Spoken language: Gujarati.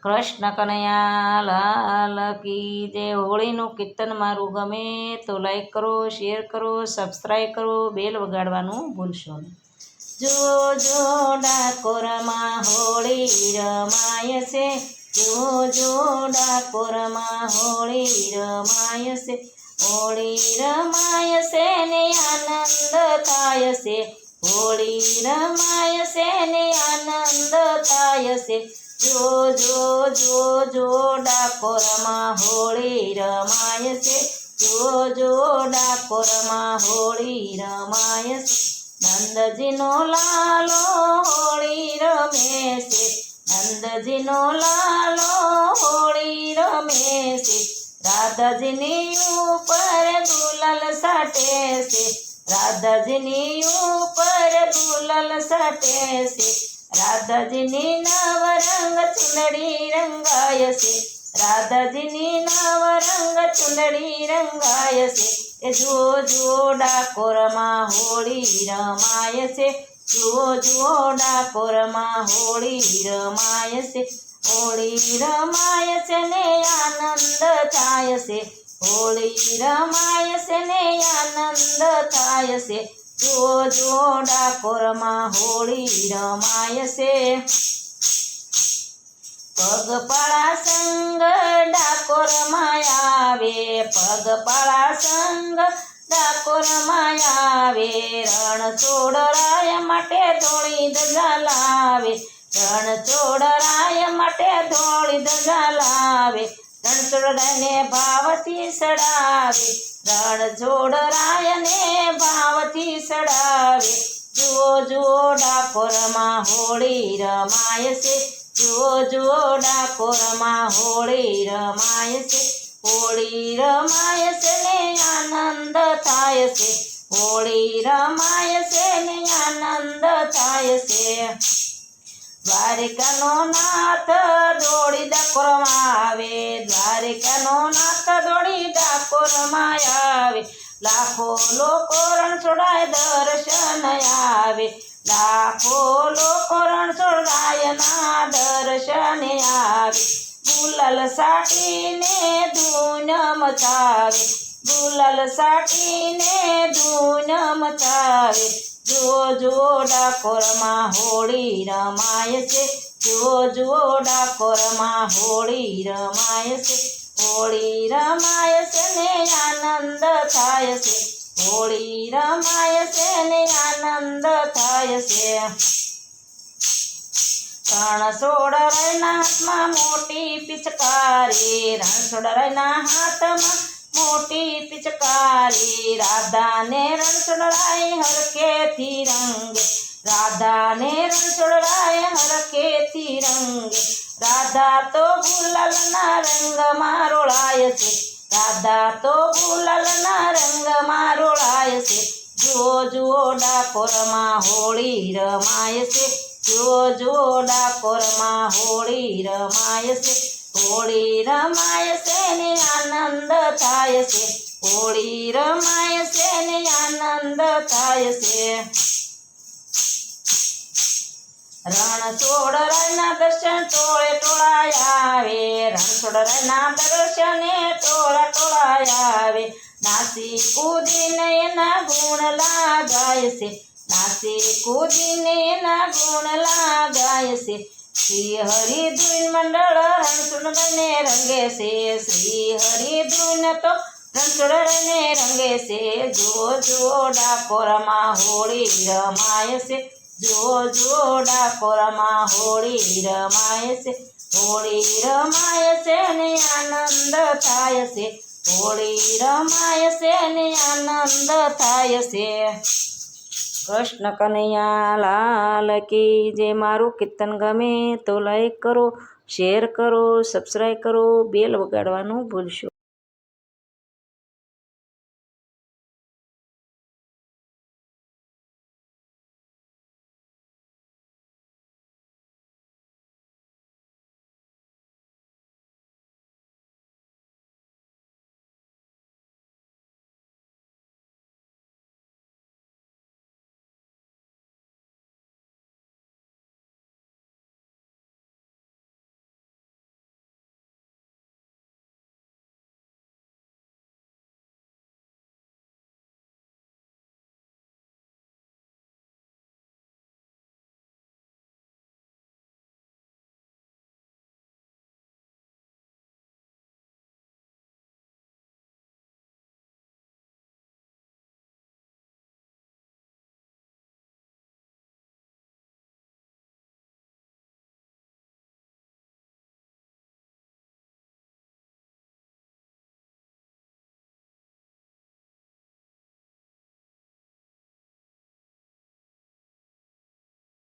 કૃષ્ણ કનૈયા લાલ કી જય। હોળીનું કીર્તન મારું ગમે તો લાઈક કરો, શેર કરો, સબસ્ક્રાઈબ કરો, બેલ વગાડવાનું ભૂલશો નહીં। જો જો ડાકોરમાં હોળી રમાય છે, જો જો ડાકોરમાં હોળી રમાય છે, હોળી રમાય છે ને આનંદ થાય છે, હોળી રમાય છે ને આનંદ થાય છે। જો જો જો જો ડાકોરમાં હોળી રમાય છે, જો જો ડાકોરમાં હોળી રમાય છે। નંદજીનો લાલો હોળી રમે છે, નંદજીનો લાલો હોળી રમે છે, રાધાજીની ઉપર ગુલાલ સાટે છે, રાધાજીની ઉપર ગુલાલ સાટે છે, રાધાજીની નવરંગ ચુંદડી રંગાય છે, રાધાજીની નવરંગ ચુંદડી રંગાય છે। એ જુઓ જુઓ ડાકોરમાં હોળી રમાય છે, જુઓ જુઓ ડાકોરમાં હોળી રમાય છે, હોળી રમાય છે ને આનંદ થાય છે, હોળી રમાય છે ને આનંદ થાય છે। જુઓ જુઓ ડાકોરમાં હોળી રમાય છે। પગપાળા સંગ ડાકોરમાં આવે, પગપાળા સંગ ડાકોરમાં આવે, રણછોડરાય માટે ધોળી ધજા લાવે, રણછોડરાય માટે ધોળી ધજા લાવે, રણછોડરાયને ભાવથી સડાવે, રણછોડરાયને ભાવથી સડાવે। જુઓ જુઓ ડાકોરમાં હોળી રમાય છે, જુઓ જુઓ ડાકોરમાં હોળી રમાય છે, હોળી રમાય છે ને આનંદ થાય છે, હોળી રમાય છે ને આનંદ થાય છે। દ્વારિકાનો નાથ દોડી ડાકોરમાં આવે, દ્વારિકાનો નાથ દોડી ડાકોરમાં આવે, લાખો લોકો રણછોડાય દર્શન આવે, લાખો લોકો રણછોડાયના દર્શને આવે, ગુલાલ સાટીને ધૂન મચાવે, ગુલાલ સાટીને ધૂન મચાવે। જુઓ જુઓ ડાકોરમાં હોળી રમાય છે, જુઓ જુઓ ડાકોરમાં હોળી રમાય છે, હોળી રમાય છે ને આનંદ થાય છે, હોળી રમાય છે ને આનંદ થાય છે। રણછોડરાયના હાથમાં મોટી પિચકારી, રણછોડરાયના હાથમાં મોટી પિચકારી, રાધાને રણછોડરાય હરખેથી રંગે, રાધાને રણછોડરાય હરખેથી રંગે, રાધા તો ગુલાલના રંગમાં રોળાય છે, રાધા તો ગુલાલના રંગમાં રોળાય છે। જુઓ જુઓ ડાકોરમાં હોળી રમાય છે, જુઓ જુઓ ડાકોરમાં હોળી રમાય છે, હોળી રમાય છે ને આનંદ થાય છે, હોળી રમાય છે ને આનંદ થાય છે। રણછોડરાયના દર્શન ટોળે ટોળાય આવે, રણછોડરાયના દર્શને ટોળા ટોળાય આવે, નાસી કૂદીને એના ગુણ લાગાય છે, નાસી કૂદીને એના ગુણ લાગાય છે। શ્રી હરિ ધૂન મંડળ રણછોડરાયને રંગે છે, શ્રી હરિ ધૂન તો રણછોડરાયને રંગે છે। જુઓ જુઓ ડાકોરમાં હોળી રમાય છે, જુઓ જુઓ ડાકોરમાં હોળી રમાય છે, હોળી રમાય છે ને આનંદ થાય છે, હોળી રમાય છે ને આનંદ થાય છે। કૃષ્ણ કનૈયા લાલ કી જય। મારું કીર્તન ગમે તો લાઈક કરો, શેર કરો, સબસ્ક્રાઈબ કરો, બેલ વગાડવાનું ભૂલશો।